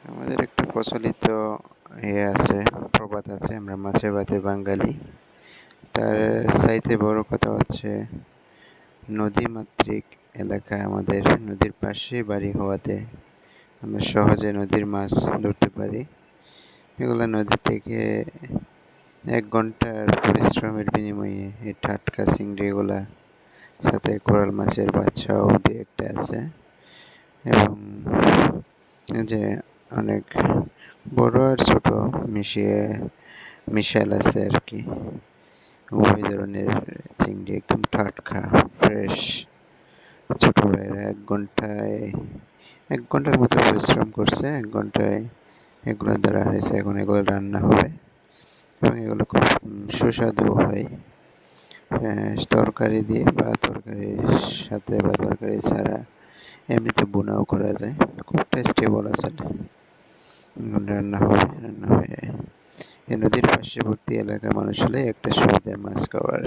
আমাদের একটা প্রচলিত আছে, প্রবাদ আছে, আমরা মাছে ভাতে বাঙালি। তার চাইতে বড় কথা হচ্ছে নদীমাতৃক এলাকায় আমাদের নদীর পাশে বাড়ি হওয়াতে আমরা সহজে নদীর মাছ ধরতে পারি। এগুলো নদী থেকে 1 ঘন্টার পরিশ্রমের বিনিময়ে এই টাটকা চিংড়িগুলা, সাথে কোরাল মাছের বাচ্চাও দু একটা আছে, এবং যে অনেক বড় আর ছোট মিশাল আছে আর কি। উভয় ধরনের চিংড়ি একদম টাটকা, ফ্রেশ। ছোট ভাইরা 1 ঘন্টার মতো পরিশ্রম করছে, 1 ঘন্টায় এগুলো ধরা হয়েছে। এখন এগুলো রান্না হবে এবং এগুলো খুব সুস্বাদু হয়। তরকারি দিয়ে বা তরকারির সাথে বা তরকারি ছাড়া এমনিতে বোনাও করা যায়, খুব টেস্টেবল আসলে। রান্না হয়ে এই নদীর পার্শ্ববর্তী এলাকার মানুষ হলে একটা সুবিধা মাছ খাওয়ার।